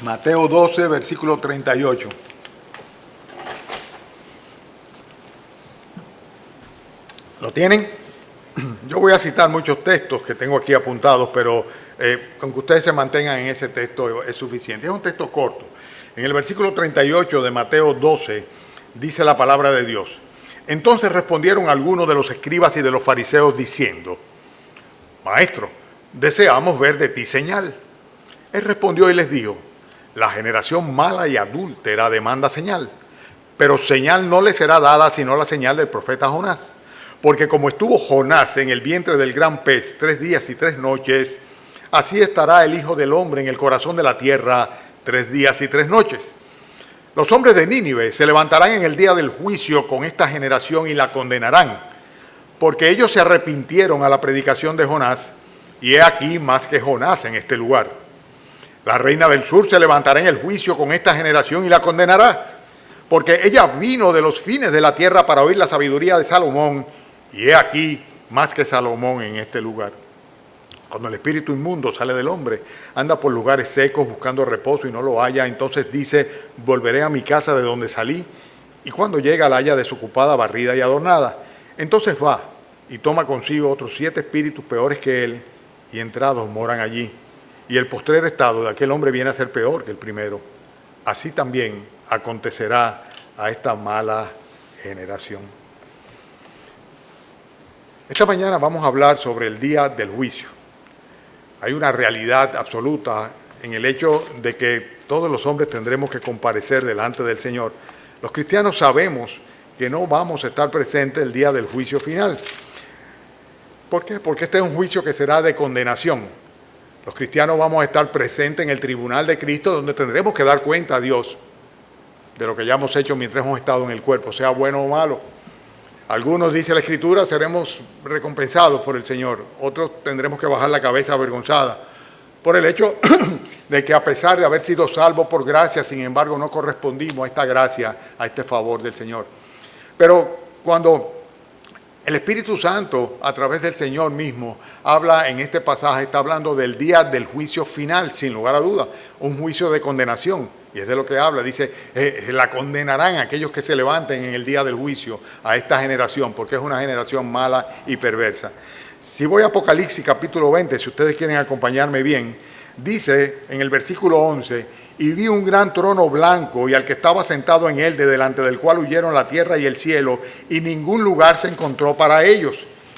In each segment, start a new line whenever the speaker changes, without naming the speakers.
Mateo 12, versículo 38. ¿Lo tienen? Yo voy a citar muchos textos que tengo aquí apuntados, pero con que ustedes se mantengan en ese texto es suficiente. Es un texto corto. En el versículo 38 de Mateo 12 dice la palabra de Dios. Entonces respondieron algunos de los escribas y de los fariseos diciendo: Maestro, deseamos ver de ti señal. Él respondió y les dijo: la generación mala y adúltera demanda señal, pero señal no le será dada sino la señal del profeta Jonás. Porque como estuvo Jonás en el vientre del gran pez 3 días y 3 noches, así estará el Hijo del Hombre en el corazón de la tierra 3 días y 3 noches. Los hombres de Nínive se levantarán en el día del juicio con esta generación y la condenarán, porque ellos se arrepintieron a la predicación de Jonás, y he aquí más que Jonás en este lugar. La reina del sur se levantará en el juicio con esta generación y la condenará, porque ella vino de los fines de la tierra para oír la sabiduría de Salomón, y he aquí más que Salomón en este lugar. Cuando el espíritu inmundo sale del hombre, anda por lugares secos buscando reposo y no lo halla, entonces dice: volveré a mi casa de donde salí, y cuando llega la halla desocupada, barrida y adornada. Entonces va y toma consigo otros 7 espíritus peores que él, y entrados moran allí. Y el postrer estado de aquel hombre viene a ser peor que el primero. Así también acontecerá a esta mala generación. Esta mañana vamos a hablar sobre el día del juicio. Hay una realidad absoluta en el hecho de que todos los hombres tendremos que comparecer delante del Señor. Los cristianos sabemos que no vamos a estar presentes el día del juicio final. ¿Por qué? Porque este es un juicio que será de condenación. Los cristianos vamos a estar presentes en el tribunal de Cristo, donde tendremos que dar cuenta a Dios de lo que ya hemos hecho mientras hemos estado en el cuerpo, sea bueno o malo. Algunos, dice la Escritura, seremos recompensados por el Señor. Otros tendremos que bajar la cabeza avergonzada por el hecho de que, a pesar de haber sido salvos por gracia, sin embargo no correspondimos a esta gracia, a este favor del Señor. Pero cuando el Espíritu Santo, a través del Señor mismo, habla en este pasaje, está hablando del día del juicio final, sin lugar a duda, un juicio de condenación. Y es de lo que habla, dice, la condenarán aquellos que se levanten en el día del juicio a esta generación, porque es una generación mala y perversa. Si voy a Apocalipsis capítulo 20, si ustedes quieren acompañarme bien, dice en el versículo 11, y vi un gran trono blanco y al que estaba sentado en él, de delante del cual huyeron la tierra y el cielo, y ningún lugar se encontró para ellos.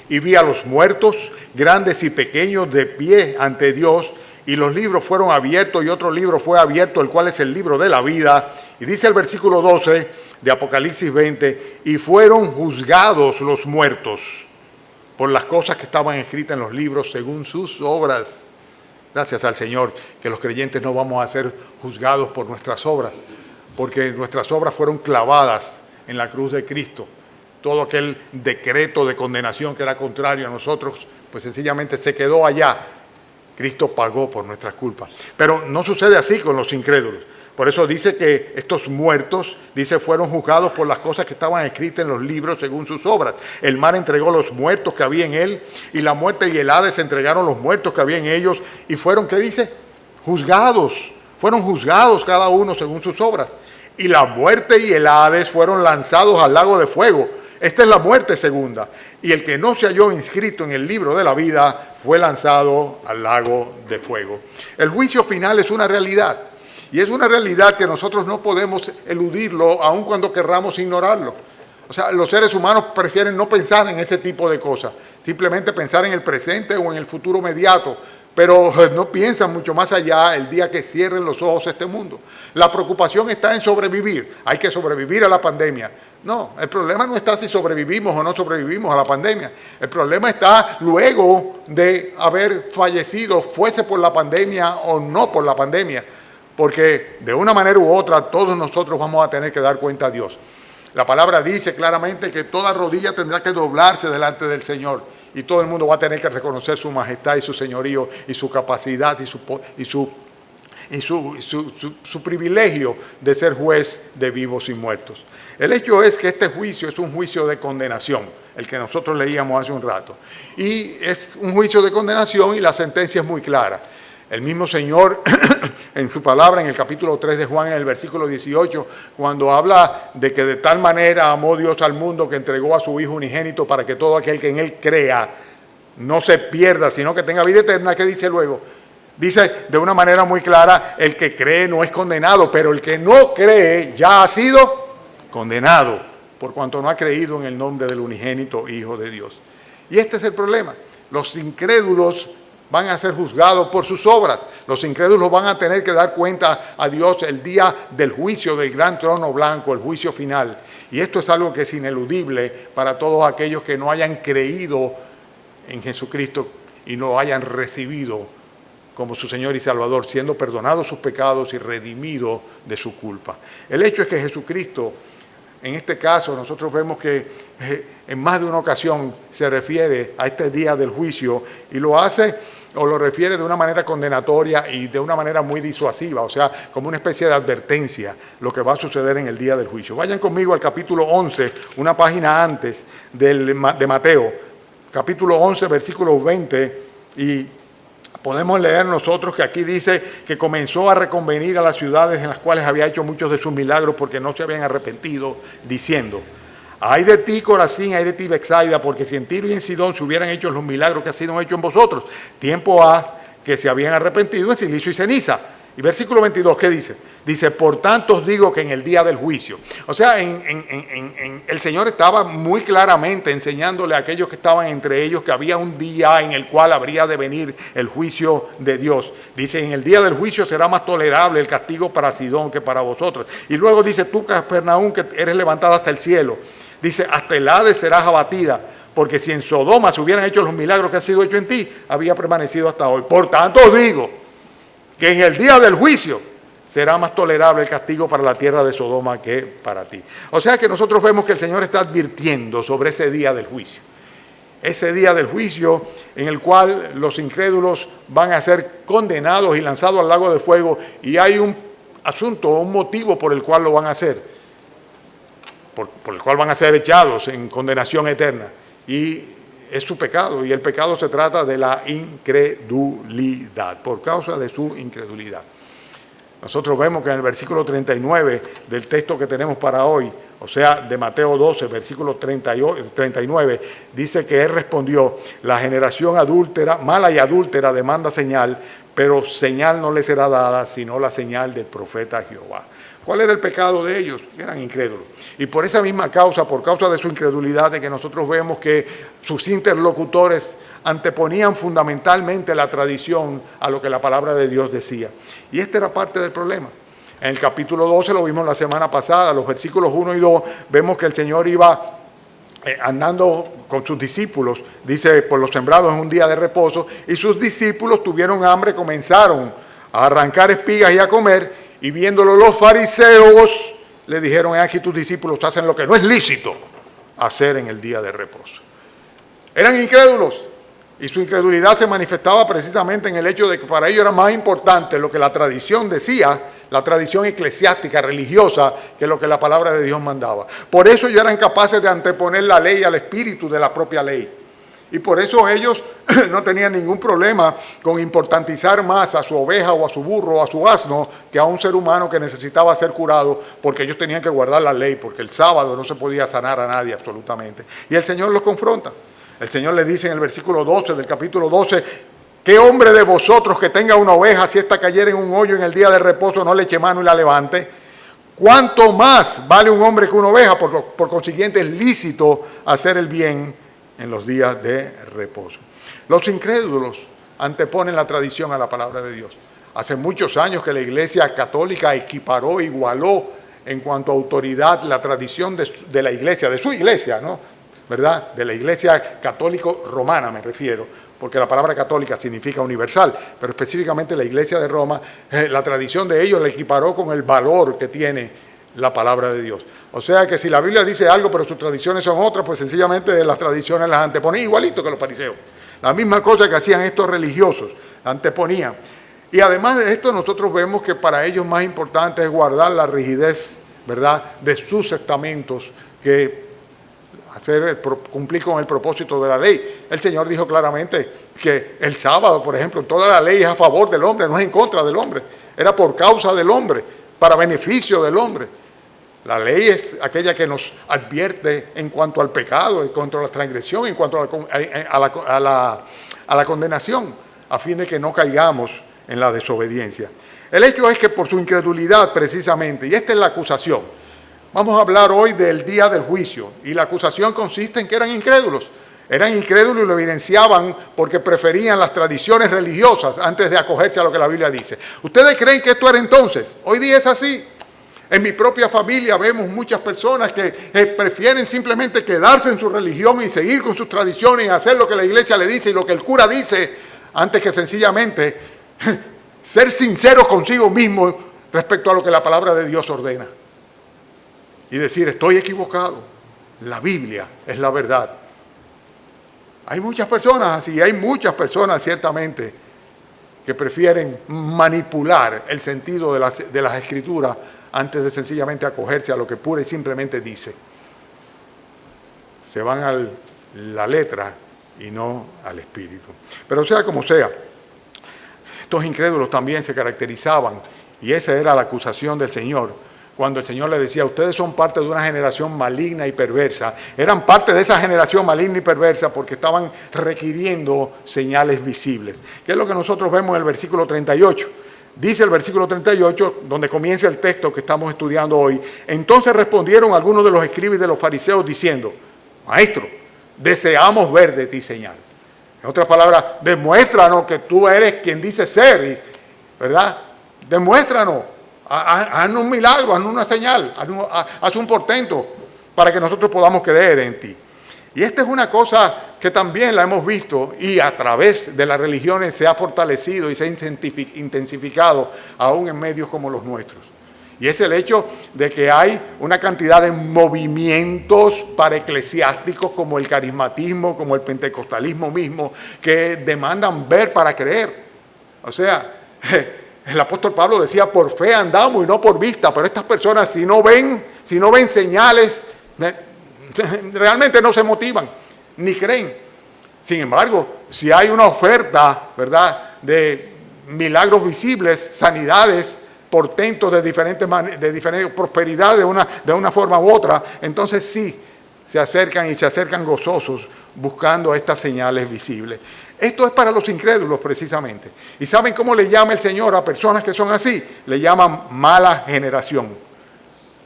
Y vi a los muertos, grandes y pequeños, de pie ante Dios, y los libros fueron abiertos, y otro libro fue abierto, el cual es el libro de la vida. Y dice el versículo 12 de Apocalipsis 20, y fueron juzgados los muertos por las cosas que estaban escritas en los libros según sus obras. Gracias al Señor que los creyentes no vamos a ser juzgados por nuestras obras, porque nuestras obras fueron clavadas en la cruz de Cristo. Todo aquel decreto de condenación que era contrario a nosotros, pues sencillamente se quedó allá. Cristo pagó por nuestras culpas. Pero no sucede así con los incrédulos. Por eso dice que estos muertos, dice, fueron juzgados por las cosas que estaban escritas en los libros según sus obras. El mar entregó los muertos que había en él, y la muerte y el Hades entregaron los muertos que había en ellos, y fueron, ¿qué dice? Juzgados. Fueron juzgados cada uno según sus obras. Y la muerte y el Hades fueron lanzados al lago de fuego. Esta es la muerte segunda. Y el que no se halló inscrito en el libro de la vida fue lanzado al lago de fuego. El juicio final es una realidad. Y es una realidad que nosotros no podemos eludirlo, aun cuando querramos ignorarlo. O sea, los seres humanos prefieren no pensar en ese tipo de cosas. Simplemente pensar en el presente o en el futuro inmediato. Pero no piensan mucho más allá el día que cierren los ojos a este mundo. La preocupación está en sobrevivir. Hay que sobrevivir a la pandemia. No, el problema no está si sobrevivimos o no sobrevivimos a la pandemia. El problema está luego de haber fallecido, fuese por la pandemia o no por la pandemia. Porque de una manera u otra todos nosotros vamos a tener que dar cuenta a Dios. La palabra dice claramente que toda rodilla tendrá que doblarse delante del Señor. Y todo el mundo va a tener que reconocer su majestad y su señorío y su capacidad y su privilegio de ser juez de vivos y muertos. El hecho es que este juicio es un juicio de condenación, el que nosotros leíamos hace un rato. Y es un juicio de condenación y la sentencia es muy clara. El mismo Señor, en su palabra, en el capítulo 3 de Juan, en el versículo 18, cuando habla de que de tal manera amó Dios al mundo que entregó a su Hijo unigénito para que todo aquel que en Él crea no se pierda, sino que tenga vida eterna, ¿qué dice luego? Dice de una manera muy clara, el que cree no es condenado, pero el que no cree ya ha sido condenado, por cuanto no ha creído en el nombre del unigénito Hijo de Dios. Y este es el problema. Los incrédulos van a ser juzgados por sus obras. Los incrédulos van a tener que dar cuenta a Dios el día del juicio del gran trono blanco, el juicio final. Y esto es algo que es ineludible para todos aquellos que no hayan creído en Jesucristo y no hayan recibido como su Señor y Salvador, siendo perdonados sus pecados y redimidos de su culpa. El hecho es que Jesucristo, en este caso, nosotros vemos que en más de una ocasión se refiere a este día del juicio y lo hace o lo refiere de una manera condenatoria y de una manera muy disuasiva, o sea, como una especie de advertencia, lo que va a suceder en el día del juicio. Vayan conmigo al capítulo 11, una página antes de Mateo, capítulo 11, versículo 20, y podemos leer nosotros que aquí dice que comenzó a reconvenir a las ciudades en las cuales había hecho muchos de sus milagros porque no se habían arrepentido, diciendo: ay de ti, Corazín, ay de ti, Betsaida, porque si en Tiro y en Sidón se hubieran hecho los milagros que han sido hechos en vosotros, tiempo ha que se habían arrepentido en silicio y ceniza. Y versículo 22, ¿qué dice? Dice, por tanto os digo que en el día del juicio. O sea, el Señor estaba muy claramente enseñándole a aquellos que estaban entre ellos que había un día en el cual habría de venir el juicio de Dios. Dice, en el día del juicio será más tolerable el castigo para Sidón que para vosotros. Y luego dice, tú, Capernaum, que eres levantada hasta el cielo. Dice, hasta el Hades serás abatida, porque si en Sodoma se hubieran hecho los milagros que han sido hechos en ti, había permanecido hasta hoy. Por tanto os digo que en el día del juicio será más tolerable el castigo para la tierra de Sodoma que para ti. O sea que nosotros vemos que el Señor está advirtiendo sobre ese día del juicio. Ese día del juicio en el cual los incrédulos van a ser condenados y lanzados al lago de fuego, y hay un asunto, un motivo por el cual lo van a hacer. Por el cual van a ser echados en condenación eterna. Y es su pecado, y el pecado se trata de la incredulidad, por causa de su incredulidad. Nosotros vemos que en el versículo 39 del texto que tenemos para hoy, o sea, de Mateo 12, versículo 39, dice que él respondió, la generación adúltera, mala y adúltera demanda señal, pero señal no le será dada, sino la señal del profeta Jehová. ¿Cuál era el pecado de ellos? Eran incrédulos. Y por esa misma causa, por causa de su incredulidad, de que nosotros vemos que sus interlocutores anteponían fundamentalmente la tradición a lo que la palabra de Dios decía. Y este era parte del problema. En el capítulo 12 lo vimos la semana pasada, los versículos 1 y 2, vemos que el Señor iba andando con sus discípulos, dice, por los sembrados en un día de reposo, y sus discípulos tuvieron hambre, comenzaron a arrancar espigas y a comer, y viéndolo los fariseos, le dijeron, aquí tus discípulos hacen lo que no es lícito hacer en el día de reposo. Eran incrédulos, y su incredulidad se manifestaba precisamente en el hecho de que para ellos era más importante lo que la tradición decía, la tradición eclesiástica, religiosa, que lo que la palabra de Dios mandaba. Por eso ellos eran capaces de anteponer la ley al espíritu de la propia ley. Y por eso ellos no tenían ningún problema con importantizar más a su oveja o a su burro o a su asno que a un ser humano que necesitaba ser curado, porque ellos tenían que guardar la ley, porque el sábado no se podía sanar a nadie absolutamente. Y el Señor los confronta. El Señor les dice en el versículo 12 del capítulo 12, ¿qué hombre de vosotros que tenga una oveja, si ésta cayera en un hoyo en el día de reposo, no le eche mano y la levante? ¿Cuánto más vale un hombre que una oveja? Por consiguiente es lícito hacer el bien en los días de reposo. Los incrédulos anteponen la tradición a la palabra de Dios. Hace muchos años que la Iglesia Católica equiparó, igualó en cuanto a autoridad la tradición de la Iglesia, de su Iglesia, ¿no? ¿Verdad? De la Iglesia católico romana me refiero, porque la palabra católica significa universal, pero específicamente la Iglesia de Roma, la tradición de ellos la equiparó con el valor que tiene la palabra de Dios. O sea que si la Biblia dice algo pero sus tradiciones son otras, pues sencillamente las tradiciones las anteponen igualito que los fariseos. La misma cosa que hacían estos religiosos, anteponían. Y además de esto nosotros vemos que para ellos más importante es guardar la rigidez, ¿verdad?, de sus estamentos, que cumplir con el propósito de la ley. El Señor dijo claramente que el sábado, por ejemplo, toda la ley es a favor del hombre, no es en contra del hombre. Era por causa del hombre, para beneficio del hombre. La ley es aquella que nos advierte en cuanto al pecado, en cuanto a la transgresión, en cuanto a la condenación, a fin de que no caigamos en la desobediencia. El hecho es que por su incredulidad precisamente, y esta es la acusación, vamos a hablar hoy del día del juicio, y la acusación consiste en que eran incrédulos. Eran incrédulos y lo evidenciaban porque preferían las tradiciones religiosas antes de acogerse a lo que la Biblia dice. ¿Ustedes creen que esto era entonces? Hoy día es así. En mi propia familia vemos muchas personas que prefieren simplemente quedarse en su religión y seguir con sus tradiciones y hacer lo que la iglesia le dice y lo que el cura dice, antes que sencillamente ser sinceros consigo mismos respecto a lo que la palabra de Dios ordena. Y decir, estoy equivocado, la Biblia es la verdad. Hay muchas personas así, hay muchas personas ciertamente que prefieren manipular el sentido de las Escrituras antes de sencillamente acogerse a lo que pura y simplemente dice. Se van a la letra y no al espíritu. Pero sea como sea, estos incrédulos también se caracterizaban, y esa era la acusación del Señor, cuando el Señor le decía, ustedes son parte de una generación maligna y perversa. Eran parte de esa generación maligna y perversa porque estaban requiriendo señales visibles. ¿Qué es lo que nosotros vemos en el versículo 38? Dice el versículo 38, donde comienza el texto que estamos estudiando hoy. Entonces respondieron algunos de los escribas y de los fariseos diciendo, Maestro, deseamos ver de ti señal. En otras palabras, demuéstranos que tú eres quien dice ser, ¿verdad? Demuéstranos, haznos un milagro, haznos una señal, haz un portento para que nosotros podamos creer en ti. Y esta es una cosa que también la hemos visto y a través de las religiones se ha fortalecido y se ha intensificado aún en medios como los nuestros. Y es el hecho de que hay una cantidad de movimientos paraeclesiásticos como el carismatismo, como el pentecostalismo mismo, que demandan ver para creer. O sea, el apóstol Pablo decía, por fe andamos y no por vista, pero estas personas si no ven señales, realmente no se motivan, ni creen. Sin embargo, si hay una oferta, ¿verdad?, de milagros visibles, sanidades, portentos de diferentes prosperidad de una forma u otra, entonces sí, se acercan gozosos buscando estas señales visibles. Esto es para los incrédulos precisamente. ¿Y saben cómo le llama el Señor a personas que son así? Le llaman mala generación.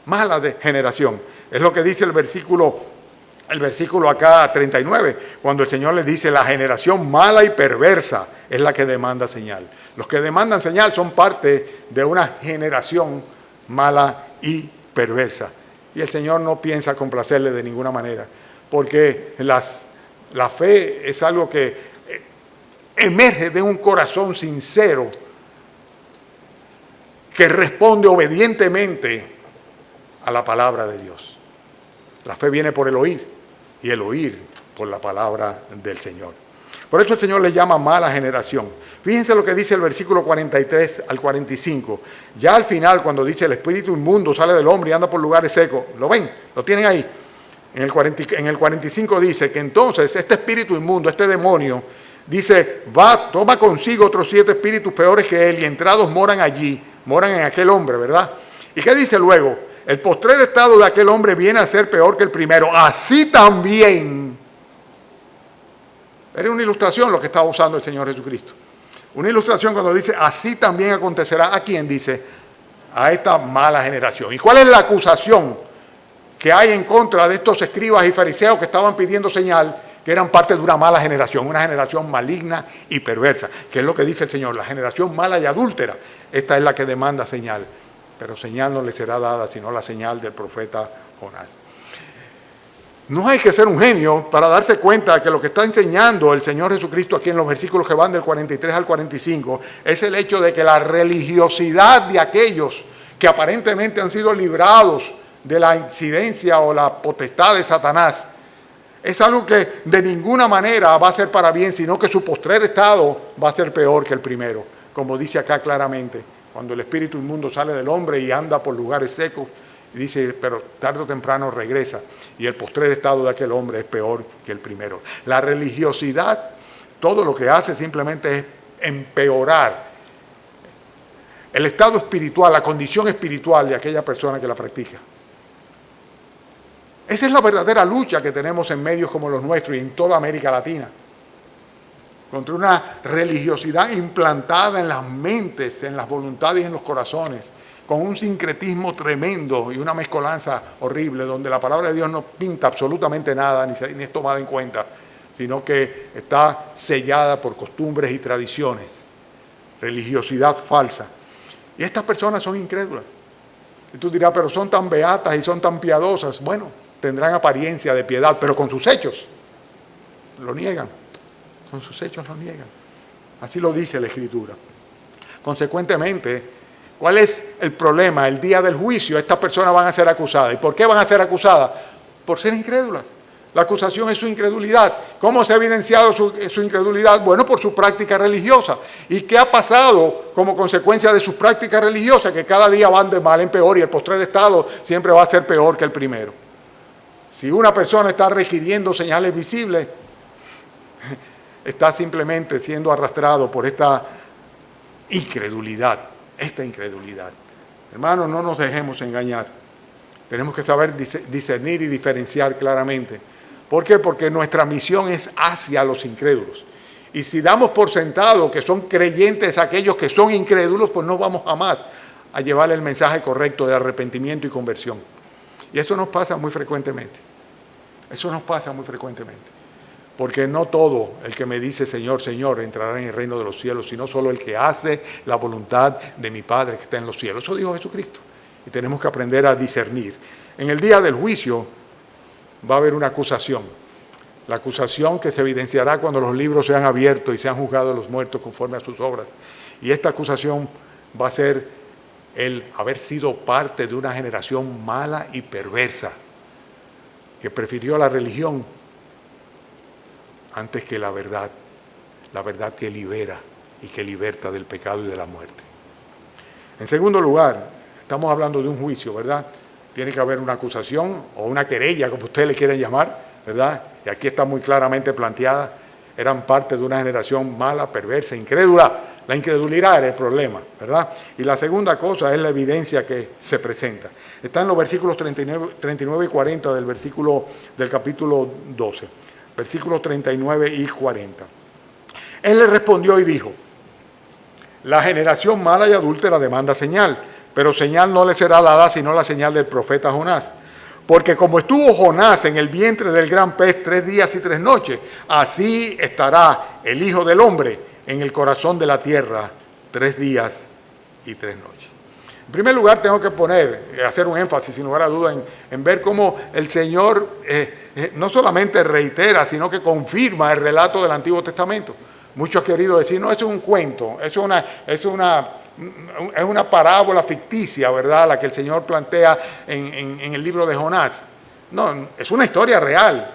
Mala generación. Es lo que dice el versículo acá 39, cuando el Señor les dice, la generación mala y perversa es la que demanda señal. Los que demandan señal son parte de una generación mala y perversa. Y el Señor no piensa complacerle de ninguna manera, porque la fe es algo que emerge de un corazón sincero que responde obedientemente a la palabra de Dios. La fe viene por el oír y el oír por la palabra del Señor. Por eso el Señor le llama mala generación. Fíjense lo que dice el versículo 43 al 45. Ya al final, cuando dice el espíritu inmundo sale del hombre y anda por lugares secos. ¿Lo ven? ¿Lo tienen ahí? En el 45 dice que entonces este espíritu inmundo, este demonio, dice, toma consigo otros 7 espíritus peores que él y entrados moran allí, moran en aquel hombre, ¿verdad? ¿Y qué dice luego? El postrer estado de aquel hombre viene a ser peor que el primero. Así también. Era una ilustración lo que estaba usando el Señor Jesucristo. Una ilustración cuando dice, así también acontecerá. ¿A quién dice? A esta mala generación. ¿Y cuál es la acusación que hay en contra de estos escribas y fariseos que estaban pidiendo señal? Que eran parte de una mala generación, una generación maligna y perversa. Que es lo que dice el Señor, la generación mala y adúltera. Esta es la que demanda señal. Pero señal no le será dada, sino la señal del profeta Jonás. No hay que ser un genio para darse cuenta de que lo que está enseñando el Señor Jesucristo aquí en los versículos que van del 43 al 45 es el hecho de que la religiosidad de aquellos que aparentemente han sido librados de la incidencia o la potestad de Satanás es algo que de ninguna manera va a ser para bien, sino que su postrer estado va a ser peor que el primero, como dice acá claramente. Cuando el espíritu inmundo sale del hombre y anda por lugares secos Y dice, pero tarde o temprano regresa. Y el postrer estado de aquel hombre es peor que el primero. La religiosidad, todo lo que hace simplemente es empeorar el estado espiritual, la condición espiritual de aquella persona que la practica. Esa es la verdadera lucha que tenemos en medios como los nuestros y en toda América Latina. Contra una religiosidad implantada en las mentes, en las voluntades y en los corazones, con un sincretismo tremendo y una mezcolanza horrible, donde la palabra de Dios no pinta absolutamente nada, ni es tomada en cuenta, sino que está sellada por costumbres y tradiciones, religiosidad falsa. Y estas personas son incrédulas. Y tú dirás, pero son tan beatas y son tan piadosas. Bueno, tendrán apariencia de piedad, pero con sus hechos lo niegan. Con sus hechos lo niegan. Así lo dice la Escritura. Consecuentemente, ¿cuál es el problema? El día del juicio, estas personas van a ser acusadas. ¿Y por qué van a ser acusadas? Por ser incrédulas. La acusación es su incredulidad. ¿Cómo se ha evidenciado su incredulidad? Bueno, por su práctica religiosa. ¿Y qué ha pasado como consecuencia de sus prácticas religiosas? Que cada día van de mal en peor y el postrer estado siempre va a ser peor que el primero. Si una persona está requiriendo señales visibles, está simplemente siendo arrastrado por esta incredulidad. Hermanos, no nos dejemos engañar. Tenemos que saber discernir y diferenciar claramente. ¿Por qué? Porque nuestra misión es hacia los incrédulos. Y si damos por sentado que son creyentes aquellos que son incrédulos, pues no vamos jamás a llevar el mensaje correcto de arrepentimiento y conversión. Y eso nos pasa muy frecuentemente. Porque no todo el que me dice Señor, Señor entrará en el reino de los cielos, sino solo el que hace la voluntad de mi Padre que está en los cielos. Eso dijo Jesucristo. Y tenemos que aprender a discernir. En el día del juicio va a haber una acusación. La acusación que se evidenciará cuando los libros sean abiertos y sean juzgados los muertos conforme a sus obras. Y esta acusación va a ser el haber sido parte de una generación mala y perversa que prefirió la religión antes que la verdad que libera y que liberta del pecado y de la muerte. En segundo lugar, estamos hablando de un juicio, ¿verdad? Tiene que haber una acusación o una querella, como ustedes le quieren llamar, ¿verdad? Y aquí está muy claramente planteada. Eran parte de una generación mala, perversa, incrédula. La incredulidad era el problema, ¿verdad? Y la segunda cosa es la evidencia que se presenta. Está en los versículos 39 y 40 del capítulo 12. Versículos 39 y 40. Él le respondió y dijo: la generación mala y adúltera demanda señal, pero señal no le será dada sino la señal del profeta Jonás. Porque como estuvo Jonás en el vientre del gran pez 3 días y 3 noches, así estará el Hijo del Hombre en el corazón de la tierra 3 días y 3 noches. En primer lugar, tengo que hacer un énfasis, sin lugar a duda, en ver cómo el Señor no solamente reitera, sino que confirma el relato del Antiguo Testamento. Muchos han querido decir, no, eso es un cuento, es una parábola ficticia, ¿verdad?, la que el Señor plantea en el libro de Jonás. No, es una historia real,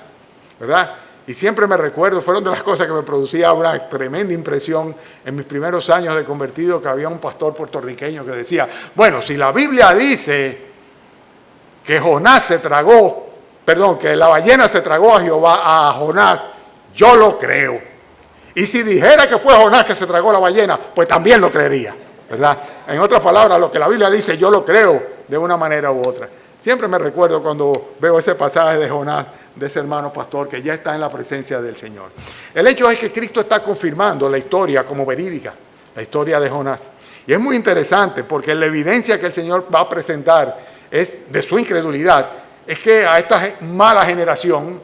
¿verdad? Y siempre me recuerdo, fueron de las cosas que me producía una tremenda impresión en mis primeros años de convertido, que había un pastor puertorriqueño que decía, bueno, si la Biblia dice que que la ballena se tragó a Jonás, yo lo creo. Y si dijera que fue Jonás que se tragó la ballena, pues también lo creería, ¿verdad? En otras palabras, lo que la Biblia dice, yo lo creo de una manera u otra. Siempre me recuerdo cuando veo ese pasaje de Jonás, de ese hermano pastor que ya está en la presencia del Señor. El hecho es que Cristo está confirmando la historia como verídica, la historia de Jonás. Y es muy interesante porque la evidencia que el Señor va a presentar es de su incredulidad, es que a esta mala generación,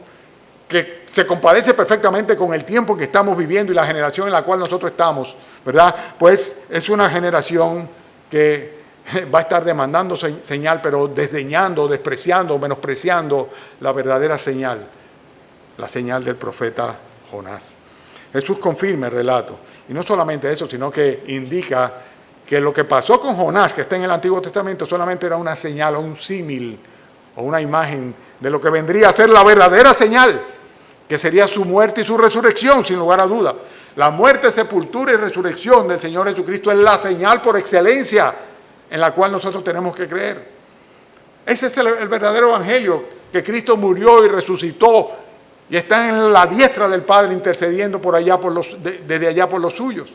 que se compadece perfectamente con el tiempo que estamos viviendo y la generación en la cual nosotros estamos, ¿verdad? Pues es una generación que va a estar demandando señal, pero desdeñando, despreciando, menospreciando la verdadera señal, la señal del profeta Jonás. Jesús confirma el relato. Y no solamente eso, sino que indica que lo que pasó con Jonás, que está en el Antiguo Testamento, solamente era una señal o un símil o una imagen de lo que vendría a ser la verdadera señal, que sería su muerte y su resurrección, sin lugar a duda. La muerte, sepultura y resurrección del Señor Jesucristo es la señal por excelencia en la cual nosotros tenemos que creer. Ese es el verdadero evangelio, que Cristo murió y resucitó y está en la diestra del Padre intercediendo por allá desde allá por los suyos.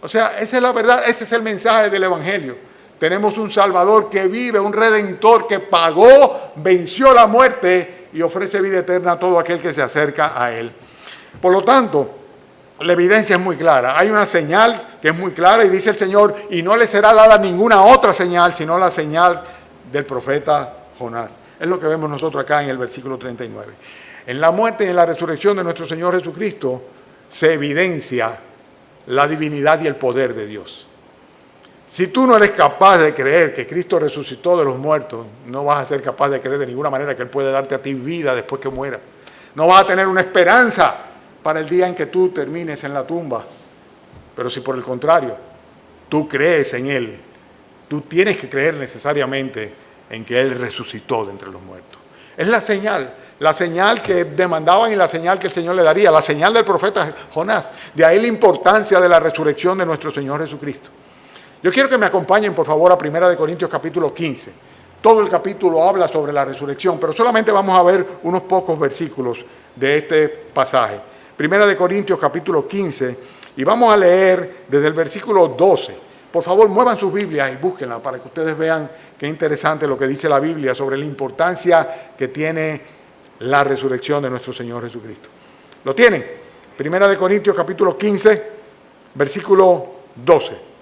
O sea, esa es la verdad, ese es el mensaje del evangelio. Tenemos un Salvador que vive, un Redentor que pagó, venció la muerte y ofrece vida eterna a todo aquel que se acerca a Él. Por lo tanto, la evidencia es muy clara. Hay una señal que es muy clara y dice el Señor, y no le será dada ninguna otra señal, sino la señal del profeta Jonás. Es lo que vemos nosotros acá en el versículo 39. En la muerte y en la resurrección de nuestro Señor Jesucristo se evidencia la divinidad y el poder de Dios. Si tú no eres capaz de creer que Cristo resucitó de los muertos, no vas a ser capaz de creer de ninguna manera que Él puede darte a ti vida después que muera. No vas a tener una esperanza para el día en que tú termines en la tumba. Pero si por el contrario, tú crees en Él, tú tienes que creer necesariamente en que Él resucitó de entre los muertos. Es la señal que demandaban y la señal que el Señor le daría, la señal del profeta Jonás. De ahí la importancia de la resurrección de nuestro Señor Jesucristo. Yo quiero que me acompañen, por favor, a 1 Corintios capítulo 15. Todo el capítulo habla sobre la resurrección, pero solamente vamos a ver unos pocos versículos de este pasaje. 1 Corintios capítulo 15, y vamos a leer desde el versículo 12. Por favor, muevan sus Biblias y búsquenla para que ustedes vean qué interesante lo que dice la Biblia sobre la importancia que tiene la resurrección de nuestro Señor Jesucristo. ¿Lo tienen? 1 Corintios capítulo 15, versículo 12.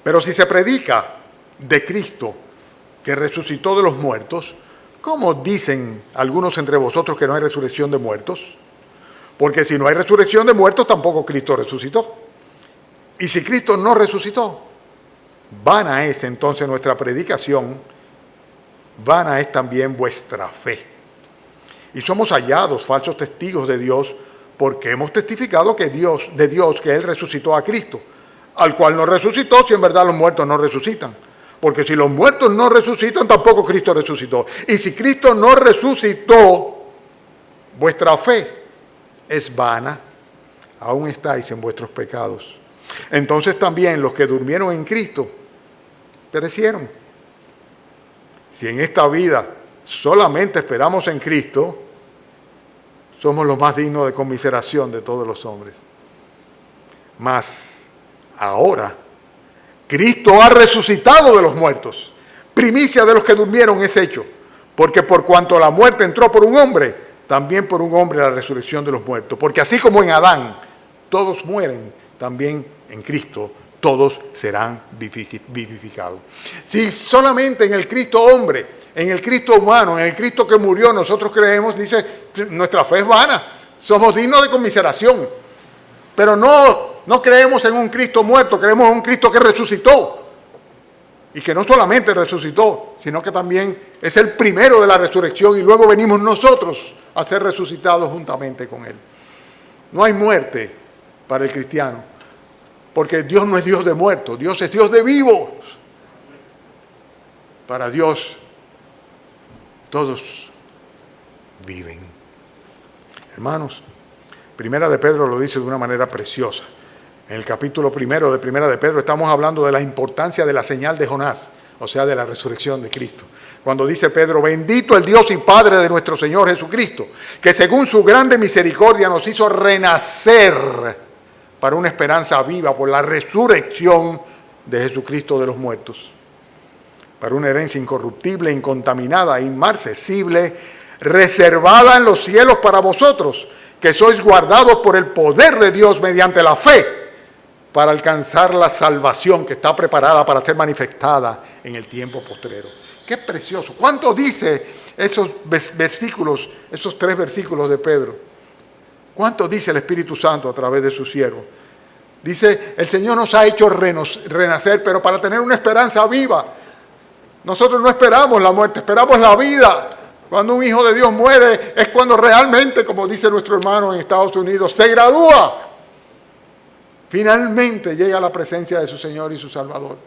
Pero si se predica de Cristo que resucitó de los muertos, ¿cómo dicen algunos entre vosotros que no hay resurrección de muertos? Porque si no hay resurrección de muertos, tampoco Cristo resucitó. Y si Cristo no resucitó, vana es entonces nuestra predicación, vana es también vuestra fe. Y somos hallados falsos testigos de Dios, porque hemos testificado que que Él resucitó a Cristo, al cual no resucitó, si en verdad los muertos no resucitan. Porque si los muertos no resucitan, tampoco Cristo resucitó. Y si Cristo no resucitó, vuestra fe es vana, aún estáis en vuestros pecados. Entonces también los que durmieron en Cristo perecieron. Si en esta vida solamente esperamos en Cristo, somos los más dignos de conmiseración de todos los hombres. Mas ahora, Cristo ha resucitado de los muertos. Primicia de los que durmieron es hecho. Porque por cuanto la muerte entró por un hombre, también por un hombre la resurrección de los muertos. Porque así como en Adán todos mueren, también en Cristo todos serán vivificados. Si solamente en el Cristo hombre, en el Cristo humano, en el Cristo que murió, nosotros creemos, dice, nuestra fe es vana. Somos dignos de conmiseración. Pero no creemos en un Cristo muerto, creemos en un Cristo que resucitó. Y que no solamente resucitó, sino que también es el primero de la resurrección y luego venimos nosotros a ser resucitados juntamente con Él. No hay muerte para el cristiano, porque Dios no es Dios de muertos, Dios es Dios de vivos. Para Dios todos viven. Hermanos, Primera de Pedro lo dice de una manera preciosa. En el capítulo 1 de Primera de Pedro estamos hablando de la importancia de la señal de Jonás, o sea, de la resurrección de Cristo. Cuando dice Pedro, bendito el Dios y Padre de nuestro Señor Jesucristo, que según su grande misericordia nos hizo renacer para una esperanza viva por la resurrección de Jesucristo de los muertos, para una herencia incorruptible, incontaminada, inmarcesible, reservada en los cielos para vosotros, que sois guardados por el poder de Dios mediante la fe, para alcanzar la salvación que está preparada para ser manifestada en el tiempo postrero. ¡Qué precioso! ¿Cuánto dice esos versículos, esos 3 versículos de Pedro? ¿Cuánto dice el Espíritu Santo a través de su siervo? Dice, el Señor nos ha hecho renacer, pero para tener una esperanza viva. Nosotros no esperamos la muerte, esperamos la vida. Cuando un hijo de Dios muere es cuando realmente, como dice nuestro hermano en Estados Unidos, se gradúa. Finalmente llega a la presencia de su Señor y su Salvador.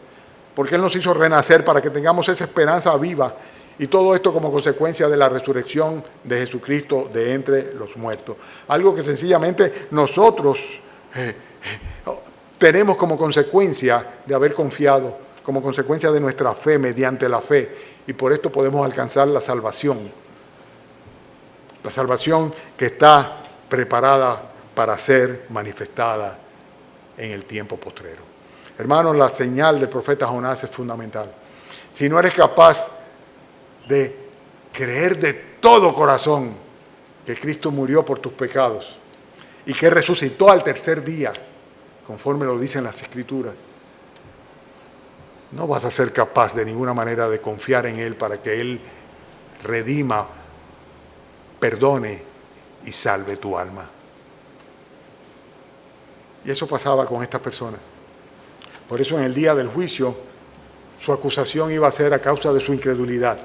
Porque Él nos hizo renacer para que tengamos esa esperanza viva. Y todo esto como consecuencia de la resurrección de Jesucristo de entre los muertos. Algo que sencillamente nosotros tenemos como consecuencia de haber confiado como consecuencia de nuestra fe, mediante la fe, y por esto podemos alcanzar la salvación. La salvación que está preparada para ser manifestada en el tiempo postrero. Hermanos, la señal del profeta Jonás es fundamental. Si no eres capaz de creer de todo corazón que Cristo murió por tus pecados y que resucitó al tercer día, conforme lo dicen las Escrituras, no vas a ser capaz de ninguna manera de confiar en Él para que Él redima, perdone y salve tu alma. Y eso pasaba con esta persona. Por eso en el día del juicio, su acusación iba a ser a causa de su incredulidad.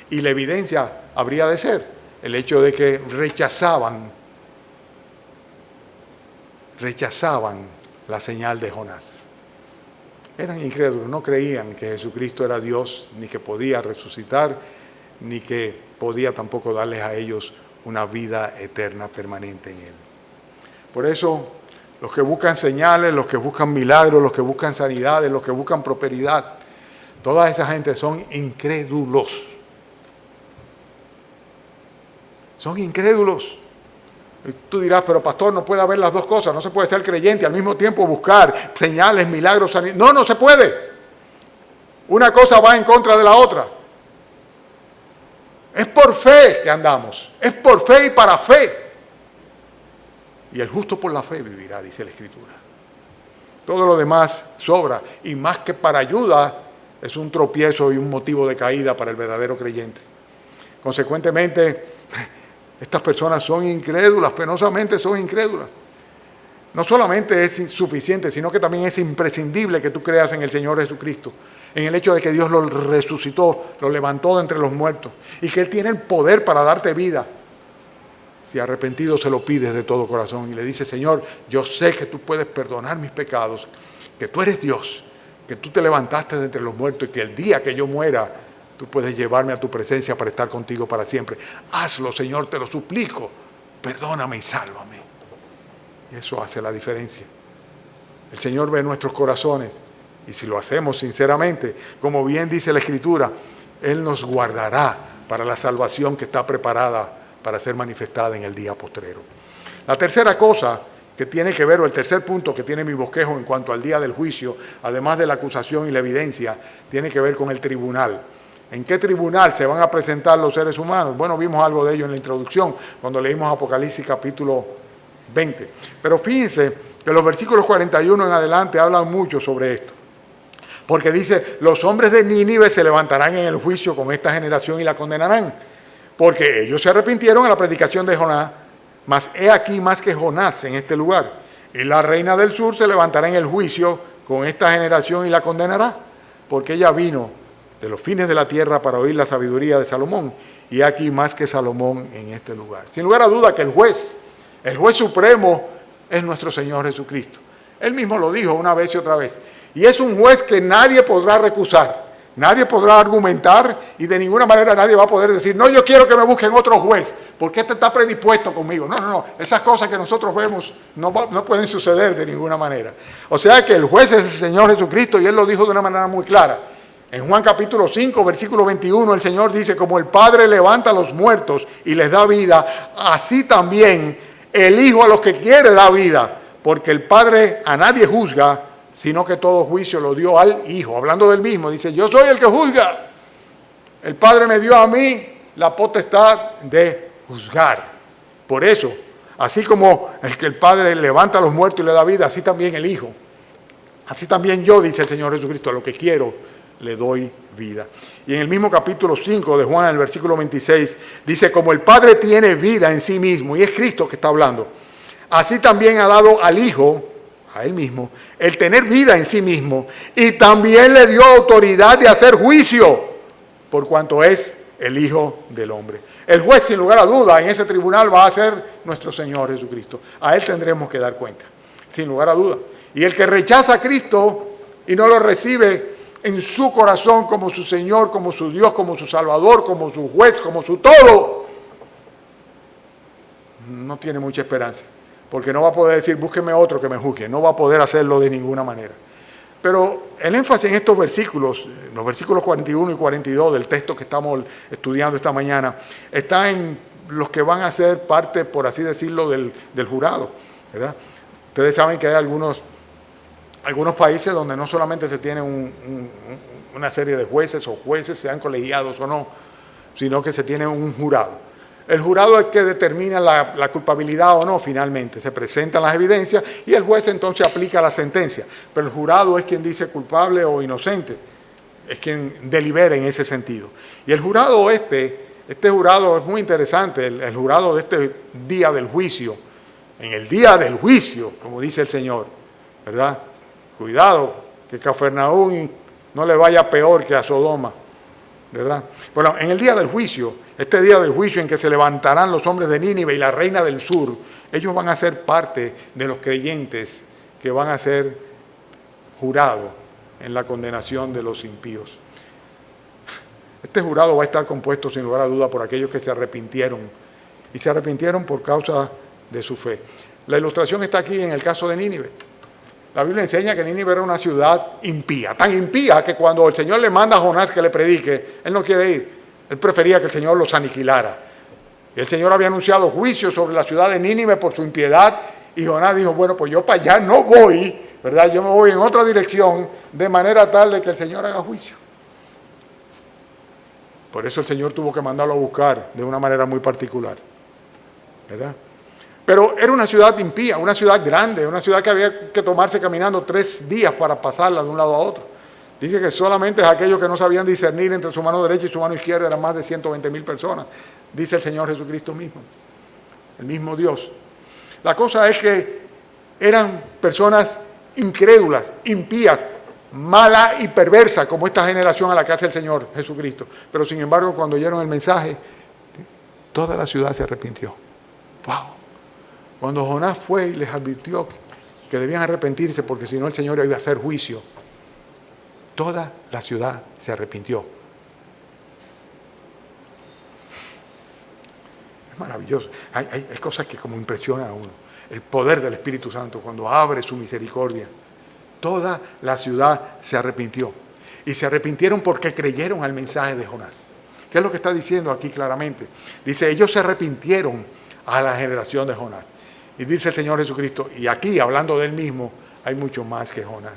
Y la evidencia habría de ser el hecho de que rechazaban la señal de Jonás. Eran incrédulos, no creían que Jesucristo era Dios, ni que podía resucitar, ni que podía tampoco darles a ellos una vida eterna permanente en Él. Por eso, los que buscan señales, los que buscan milagros, los que buscan sanidades, los que buscan prosperidad, toda esa gente son incrédulos. Son incrédulos. Y tú dirás, pero pastor, no puede haber las dos cosas, no se puede ser creyente y al mismo tiempo buscar señales, milagros, sanidades. No, no se puede. Una cosa va en contra de la otra. Es por fe que andamos, es por fe y para fe. Y el justo por la fe vivirá, dice la Escritura. Todo lo demás sobra, y más que para ayuda, es un tropiezo y un motivo de caída para el verdadero creyente. Consecuentemente, estas personas son incrédulas, penosamente son incrédulas. No solamente es insuficiente, sino que también es imprescindible que tú creas en el Señor Jesucristo, en el hecho de que Dios lo resucitó, lo levantó de entre los muertos, y que Él tiene el poder para darte vida. Si arrepentido se lo pides de todo corazón y le dices, Señor, yo sé que tú puedes perdonar mis pecados, que tú eres Dios, que tú te levantaste de entre los muertos y que el día que yo muera, tú puedes llevarme a tu presencia para estar contigo para siempre. Hazlo, Señor, te lo suplico. Perdóname y sálvame. Y eso hace la diferencia. El Señor ve nuestros corazones y si lo hacemos sinceramente, como bien dice la Escritura, Él nos guardará para la salvación que está preparada para ser manifestada en el día postrero. La tercera cosa que tiene que ver, o el tercer punto que tiene mi bosquejo en cuanto al día del juicio, además de la acusación y la evidencia, tiene que ver con el tribunal. ¿En qué tribunal se van a presentar los seres humanos? Bueno, vimos algo de ello en la introducción, cuando leímos Apocalipsis capítulo 20. Pero fíjense que los versículos 41 en adelante hablan mucho sobre esto. Porque dice, los hombres de Nínive se levantarán en el juicio con esta generación y la condenarán. Porque ellos se arrepintieron a la predicación de Jonás, mas he aquí más que Jonás en este lugar. Y la reina del sur se levantará en el juicio con esta generación y la condenará, porque ella vino de los fines de la tierra para oír la sabiduría de Salomón, y aquí más que Salomón en este lugar. Sin lugar a duda que el juez supremo es nuestro Señor Jesucristo. Él mismo lo dijo una vez y otra vez. Y es un juez que nadie podrá recusar. Nadie podrá argumentar y de ninguna manera nadie va a poder decir, no, yo quiero que me busquen otro juez, porque este está predispuesto conmigo. No. Esas cosas que nosotros vemos no pueden suceder de ninguna manera. O sea que el juez es el Señor Jesucristo y Él lo dijo de una manera muy clara. En Juan capítulo 5, versículo 21, el Señor dice, como el Padre levanta a los muertos y les da vida, así también el Hijo a los que quiere da vida, porque el Padre a nadie juzga, sino que todo juicio lo dio al Hijo. Hablando del mismo, dice, yo soy el que juzga. El Padre me dio a mí la potestad de juzgar. Por eso, así como el Padre levanta a los muertos y le da vida, así también el Hijo. Así también yo, dice el Señor Jesucristo, a lo que quiero le doy vida. Y en el mismo capítulo 5 de Juan, en el versículo 26, dice, como el Padre tiene vida en sí mismo, y es Cristo que está hablando, así también ha dado al Hijo, a Él mismo, el tener vida en sí mismo, y también le dio autoridad de hacer juicio, por cuanto es el Hijo del Hombre. El juez, sin lugar a duda, en ese tribunal va a ser nuestro Señor Jesucristo. A Él tendremos que dar cuenta, sin lugar a duda. Y el que rechaza a Cristo y no lo recibe en su corazón como su Señor, como su Dios, como su Salvador, como su juez, como su todo, no tiene mucha esperanza. Porque no va a poder decir, búsqueme otro que me juzgue. No va a poder hacerlo de ninguna manera. Pero el énfasis en estos versículos, los versículos 41 y 42 del texto que estamos estudiando esta mañana, está en los que van a ser parte, por así decirlo, del jurado, ¿verdad? Ustedes saben que hay algunos países donde no solamente se tiene una serie de jueces o jueces, sean colegiados o no, sino que se tiene un jurado. El jurado es que determina la culpabilidad o no finalmente. Se presentan las evidencias y el juez entonces aplica la sentencia. Pero el jurado es quien dice culpable o inocente. Es quien delibera en ese sentido. Y el jurado este jurado es muy interesante, el jurado de este día del juicio. En el día del juicio, como dice el Señor, ¿verdad? Cuidado, que Cafarnaúm no le vaya peor que a Sodoma, ¿verdad? Bueno, en el día del juicio, este día del juicio en que se levantarán los hombres de Nínive y la reina del sur, ellos van a ser parte de los creyentes que van a ser jurados en la condenación de los impíos. Este jurado va a estar compuesto sin lugar a duda por aquellos que se arrepintieron, y se arrepintieron por causa de su fe. La ilustración está aquí en el caso de Nínive. La Biblia enseña que Nínive era una ciudad impía, tan impía que cuando el Señor le manda a Jonás que le predique, él no quiere ir. Él prefería que el Señor los aniquilara. El Señor había anunciado juicio sobre la ciudad de Nínive por su impiedad, y Jonás dijo, bueno, pues yo para allá no voy, ¿verdad? Yo me voy en otra dirección, de manera tal de que el Señor haga juicio. Por eso el Señor tuvo que mandarlo a buscar de una manera muy particular, ¿verdad? Pero era una ciudad impía, una ciudad grande, una ciudad que había que tomarse caminando 3 días para pasarla de un lado a otro. Dice que solamente aquellos que no sabían discernir entre su mano derecha y su mano izquierda eran más de 120,000 personas, dice el Señor Jesucristo mismo, el mismo Dios. La cosa es que eran personas incrédulas, impías, mala y perversa, como esta generación a la que hace el Señor Jesucristo. Pero sin embargo, cuando oyeron el mensaje, toda la ciudad se arrepintió. ¡Wow! Cuando Jonás fue y les advirtió que debían arrepentirse porque si no el Señor iba a hacer juicio, toda la ciudad se arrepintió. Es maravilloso. Hay cosas que como impresionan a uno. El poder del Espíritu Santo cuando abre su misericordia. Toda la ciudad se arrepintió. Y se arrepintieron porque creyeron al mensaje de Jonás. ¿Qué es lo que está diciendo aquí claramente? Dice, ellos se arrepintieron a la generación de Jonás. Y dice el Señor Jesucristo, y aquí, hablando de él mismo, hay mucho más que Jonás.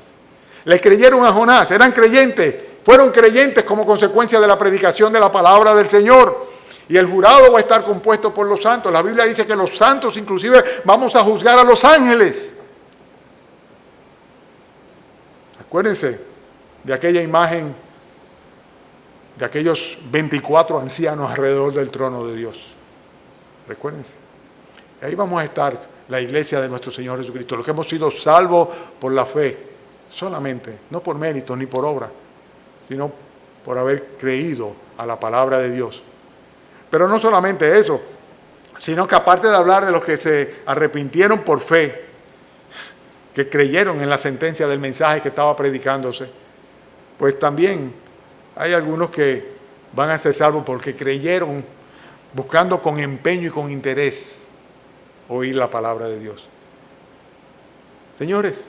Le creyeron a Jonás, eran creyentes, fueron creyentes como consecuencia de la predicación de la palabra del Señor. Y el jurado va a estar compuesto por los santos. La Biblia dice que los santos, inclusive, vamos a juzgar a los ángeles. Acuérdense de aquella imagen de aquellos 24 ancianos alrededor del trono de Dios. Recuérdense. Ahí vamos a estar la iglesia de nuestro Señor Jesucristo, los que hemos sido salvos por la fe, solamente, no por méritos ni por obra, sino por haber creído a la palabra de Dios. Pero no solamente eso, sino que aparte de hablar de los que se arrepintieron por fe, que creyeron en la sentencia del mensaje que estaba predicándose, pues también hay algunos que van a ser salvos porque creyeron buscando con empeño y con interés oír la palabra de Dios. Señores,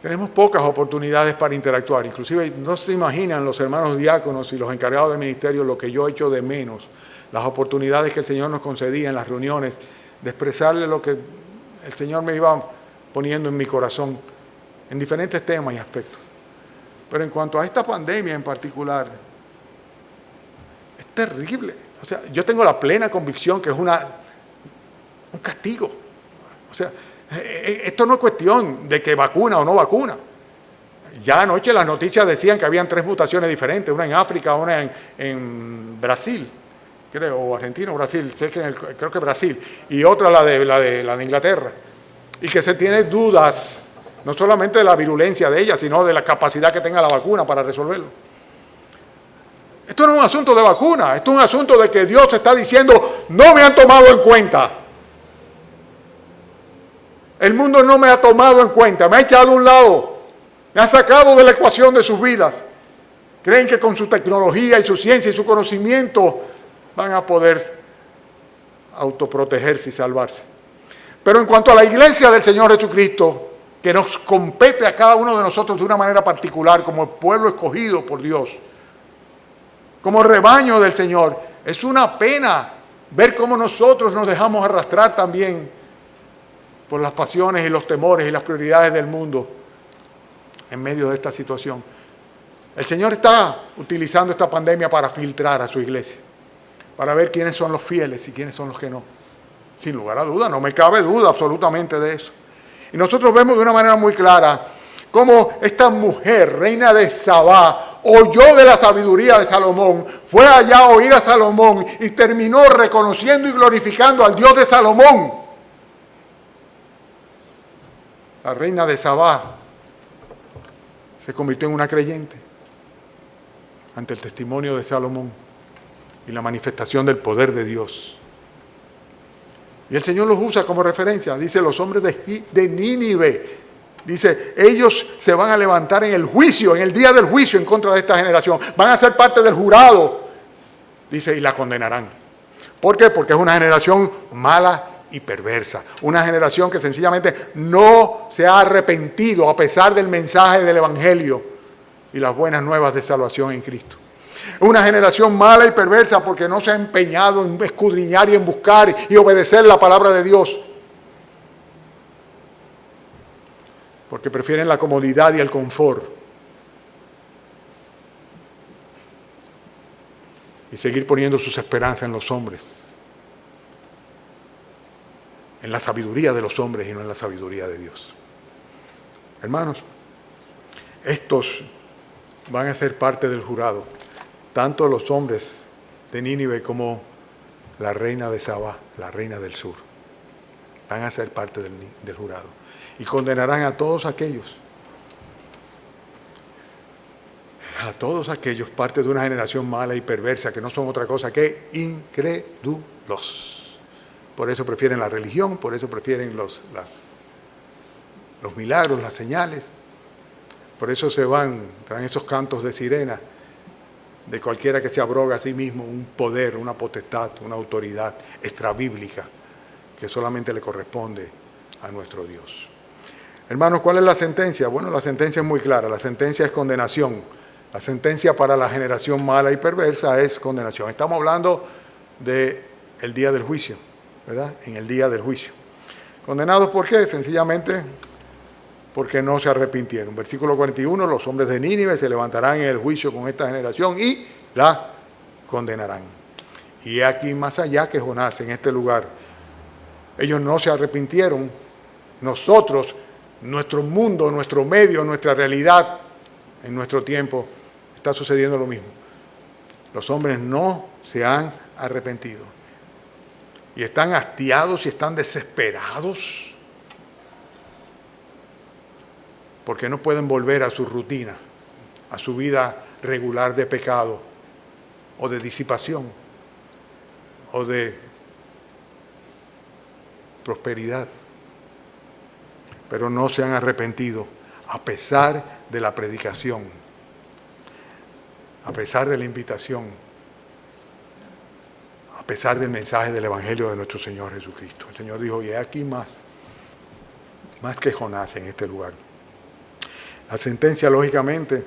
tenemos pocas oportunidades para interactuar. Inclusive no se imaginan los hermanos diáconos y los encargados del ministerio lo que yo echo de menos, las oportunidades que el Señor nos concedía en las reuniones de expresarle lo que el Señor me iba poniendo en mi corazón en diferentes temas y aspectos. Pero en cuanto a esta pandemia en particular, es terrible. O sea, yo tengo la plena convicción que es un castigo. O sea, esto no es cuestión de que vacuna o no vacuna. Ya anoche las noticias decían que habían 3 mutaciones diferentes, una en África, una en Brasil, creo, o Argentina o Brasil, creo que Brasil, y otra la de Inglaterra. Y que se tiene dudas, no solamente de la virulencia de ella, sino de la capacidad que tenga la vacuna para resolverlo. Esto no es un asunto de vacuna, esto es un asunto de que Dios está diciendo, no me han tomado en cuenta. El mundo no me ha tomado en cuenta, me ha echado a un lado, me ha sacado de la ecuación de sus vidas. Creen que con su tecnología y su ciencia y su conocimiento van a poder autoprotegerse y salvarse. Pero en cuanto a la iglesia del Señor Jesucristo, que nos compete a cada uno de nosotros de una manera particular, como el pueblo escogido por Dios, como rebaño del Señor. Es una pena ver cómo nosotros nos dejamos arrastrar también por las pasiones y los temores y las prioridades del mundo en medio de esta situación. El Señor está utilizando esta pandemia para filtrar a su iglesia, para ver quiénes son los fieles y quiénes son los que no. Sin lugar a duda, no me cabe duda absolutamente de eso. Y nosotros vemos de una manera muy clara cómo esta mujer, reina de Sabá, oyó de la sabiduría de Salomón, fue allá a oír a Salomón y terminó reconociendo y glorificando al Dios de Salomón. La reina de Sabá se convirtió en una creyente ante el testimonio de Salomón y la manifestación del poder de Dios. Y el Señor los usa como referencia. Dice, los hombres de Nínive, dice, ellos se van a levantar en el juicio, en el día del juicio en contra de esta generación. Van a ser parte del jurado. Dice, y la condenarán. ¿Por qué? Porque es una generación mala y perversa. Una generación que sencillamente no se ha arrepentido a pesar del mensaje del Evangelio y las buenas nuevas de salvación en Cristo. Una generación mala y perversa porque no se ha empeñado en escudriñar y en buscar y obedecer la palabra de Dios. Porque prefieren la comodidad y el confort. Y seguir poniendo sus esperanzas en los hombres. En la sabiduría de los hombres y no en la sabiduría de Dios. Hermanos, estos van a ser parte del jurado, tanto los hombres de Nínive como la reina de Sabá, la reina del sur. Van a ser parte del jurado. Y condenarán a todos aquellos, parte de una generación mala y perversa, que no son otra cosa que incrédulos. Por eso prefieren la religión, por eso prefieren los milagros, las señales. Por eso traen esos cantos de sirena de cualquiera que se abroga a sí mismo un poder, una potestad, una autoridad extrabíblica que solamente le corresponde a nuestro Dios. Hermanos, ¿cuál es la sentencia? Bueno, la sentencia es muy clara. La sentencia es condenación. La sentencia para la generación mala y perversa es condenación. Estamos hablando del día del juicio, ¿verdad? En el día del juicio. ¿Condenados por qué? Sencillamente porque no se arrepintieron. Versículo 41, los hombres de Nínive se levantarán en el juicio con esta generación y la condenarán. Y aquí más allá que Jonás en este lugar. Ellos no se arrepintieron. Nosotros, nuestro mundo, nuestro medio, nuestra realidad, en nuestro tiempo, está sucediendo lo mismo. Los hombres no se han arrepentido. Y están hastiados y están desesperados porque no pueden volver a su rutina, a su vida regular de pecado, o de disipación, o de prosperidad. Pero no se han arrepentido, a pesar de la predicación, a pesar de la invitación, a pesar del mensaje del Evangelio de nuestro Señor Jesucristo. El Señor dijo, y he aquí más que Jonás en este lugar. La sentencia, lógicamente,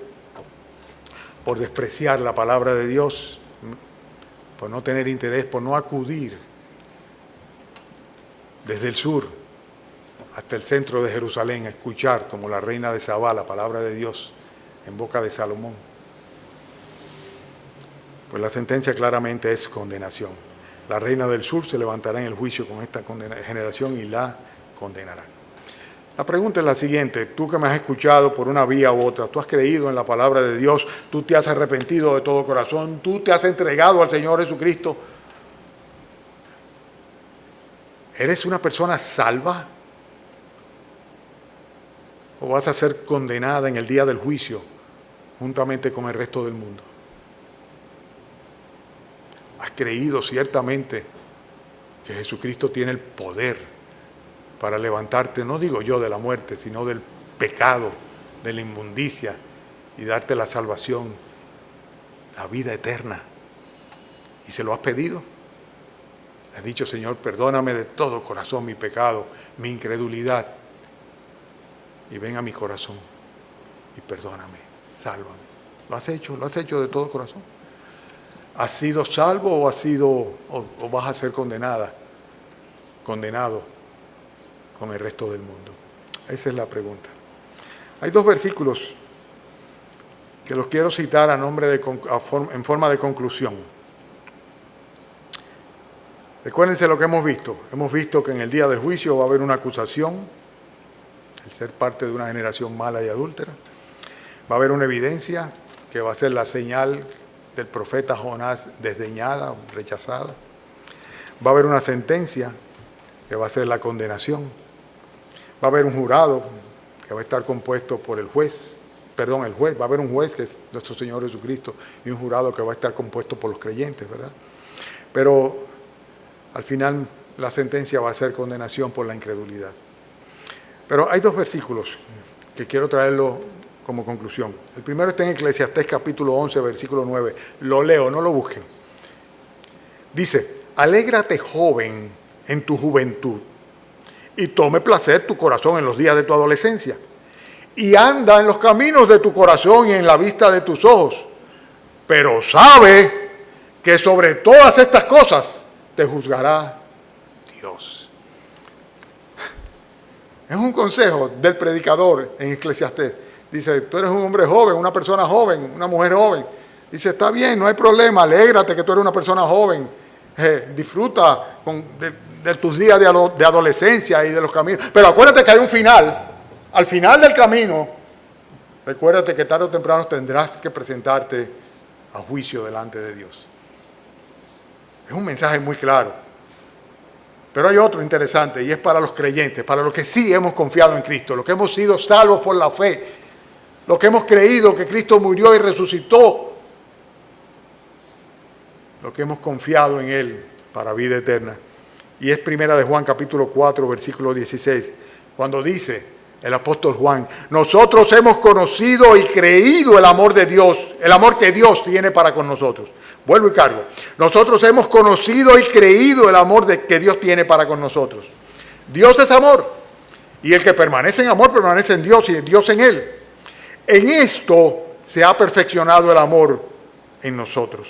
por despreciar la palabra de Dios, por no tener interés, por no acudir desde el sur hasta el centro de Jerusalén a escuchar, como la reina de Sabá, la palabra de Dios en boca de Salomón. Pues la sentencia claramente es condenación. La reina del sur se levantará en el juicio con esta generación y la condenarán. La pregunta es la siguiente: tú que me has escuchado por una vía u otra, tú has creído en la palabra de Dios, tú te has arrepentido de todo corazón, tú te has entregado al Señor Jesucristo. ¿Eres una persona salva? ¿O vas a ser condenada en el día del juicio juntamente con el resto del mundo? ¿Has creído ciertamente que Jesucristo tiene el poder para levantarte, no digo yo de la muerte, sino del pecado, de la inmundicia, y darte la salvación, la vida eterna? ¿Y se lo has pedido? Has dicho, Señor, perdóname de todo corazón mi pecado, mi incredulidad. y ven a mi corazón y perdóname, sálvame. ¿Lo has hecho de todo corazón? ¿Has sido salvo o vas a ser condenado con el resto del mundo? Esa es la pregunta. Hay 2 versículos que los quiero citar en forma de conclusión. Recuérdense lo que hemos visto. Hemos visto que en el día del juicio va a haber una acusación, el ser parte de una generación mala y adúltera. Va a haber una evidencia que va a ser la señal del profeta Jonás desdeñada, rechazada. Va a haber una sentencia que va a ser la condenación. Va a haber un jurado que va a estar compuesto por el juez. Va a haber un juez que es nuestro Señor Jesucristo y un jurado que va a estar compuesto por los creyentes, ¿verdad? Pero al final la sentencia va a ser condenación por la incredulidad. Pero hay 2 versículos que quiero traerlo como conclusión. El primero está en Eclesiastés capítulo 11, versículo 9. Lo leo, no lo busquen. Dice: alégrate, joven, en tu juventud, y tome placer tu corazón en los días de tu adolescencia, y anda en los caminos de tu corazón y en la vista de tus ojos. Pero sabe que sobre todas estas cosas te juzgará Dios. Es un consejo del predicador en Eclesiastés. Dice, tú eres un hombre joven, una persona joven, una mujer joven. Dice, está bien, no hay problema, alégrate que tú eres una persona joven. Disfruta de tus días de adolescencia y de los caminos. Pero acuérdate que hay un final. Al final del camino, recuérdate que tarde o temprano tendrás que presentarte a juicio delante de Dios. Es un mensaje muy claro. Pero hay otro interesante, y es para los creyentes, para los que sí hemos confiado en Cristo, los que hemos sido salvos por la fe, los que hemos creído que Cristo murió y resucitó, los que hemos confiado en Él para vida eterna. Y es 1 de Juan capítulo 4, versículo 16, cuando dice el apóstol Juan: nosotros hemos conocido y creído el amor de Dios, el amor que Dios tiene para con nosotros. Vuelvo y cargo. Nosotros hemos conocido y creído el amor que Dios tiene para con nosotros. Dios es amor. Y el que permanece en amor permanece en Dios y Dios en él. En esto se ha perfeccionado el amor en nosotros,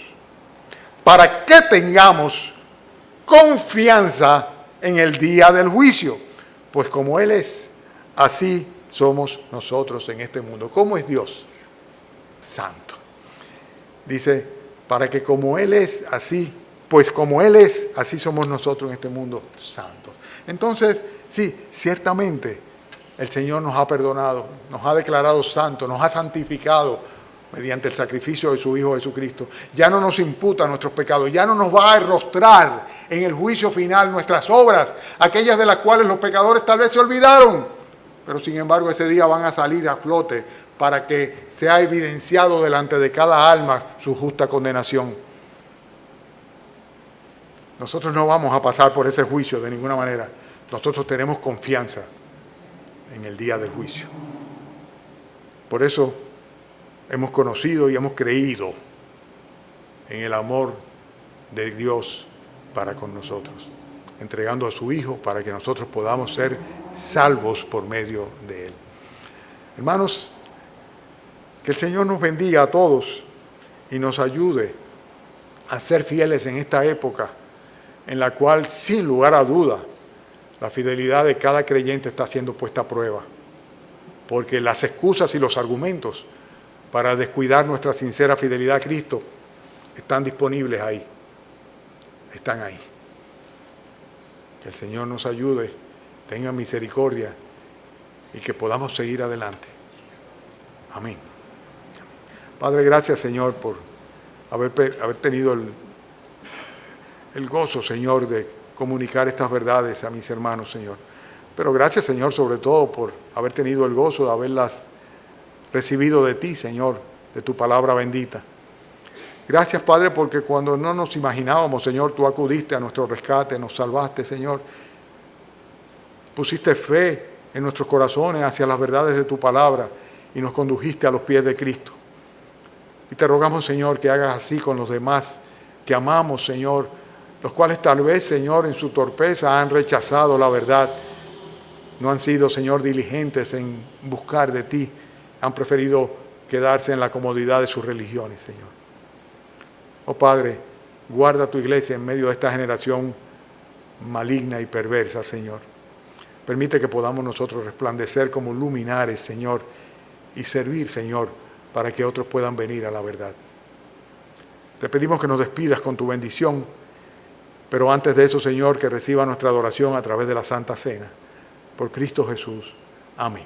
para que tengamos confianza en el día del juicio. Pues como Él es, así somos nosotros en este mundo. ¿Cómo es Dios? Santo. Dice, para que como Él es así, pues como Él es, así somos nosotros en este mundo, santos. Entonces, sí, ciertamente el Señor nos ha perdonado, nos ha declarado santos, nos ha santificado mediante el sacrificio de su Hijo Jesucristo. Ya no nos imputa nuestros pecados, ya no nos va a arrostrar en el juicio final nuestras obras, aquellas de las cuales los pecadores tal vez se olvidaron, pero sin embargo ese día van a salir a flote para que sea evidenciado delante de cada alma su justa condenación. Nosotros no vamos a pasar por ese juicio de ninguna manera. Nosotros tenemos confianza en el día del juicio. Por eso hemos conocido y hemos creído en el amor de Dios para con nosotros, entregando a su Hijo para que nosotros podamos ser salvos por medio de Él. Hermanos, que el Señor nos bendiga a todos y nos ayude a ser fieles en esta época en la cual, sin lugar a duda, la fidelidad de cada creyente está siendo puesta a prueba, porque las excusas y los argumentos para descuidar nuestra sincera fidelidad a Cristo están disponibles ahí, están ahí. Que el Señor nos ayude, tenga misericordia y que podamos seguir adelante. Amén. Padre, gracias, Señor, por haber tenido el gozo, Señor, de comunicar estas verdades a mis hermanos, Señor. Pero gracias, Señor, sobre todo por haber tenido el gozo de haberlas recibido de ti, Señor, de tu palabra bendita. Gracias, Padre, porque cuando no nos imaginábamos, Señor, tú acudiste a nuestro rescate, nos salvaste, Señor. Pusiste fe en nuestros corazones hacia las verdades de tu palabra y nos condujiste a los pies de Cristo. Y te rogamos, Señor, que hagas así con los demás que amamos, Señor, los cuales tal vez, Señor, en su torpeza han rechazado la verdad no han sido, Señor, diligentes en buscar de ti. Han preferido quedarse en la comodidad de sus religiones, Señor. Oh Padre, guarda tu iglesia en medio de esta generación maligna y perversa, Señor. Permite que podamos nosotros resplandecer como luminares, Señor, y servir, Señor, para que otros puedan venir a la verdad. Te pedimos que nos despidas con tu bendición, pero antes de eso, Señor, que reciba nuestra adoración a través de la Santa Cena. Por Cristo Jesús. Amén.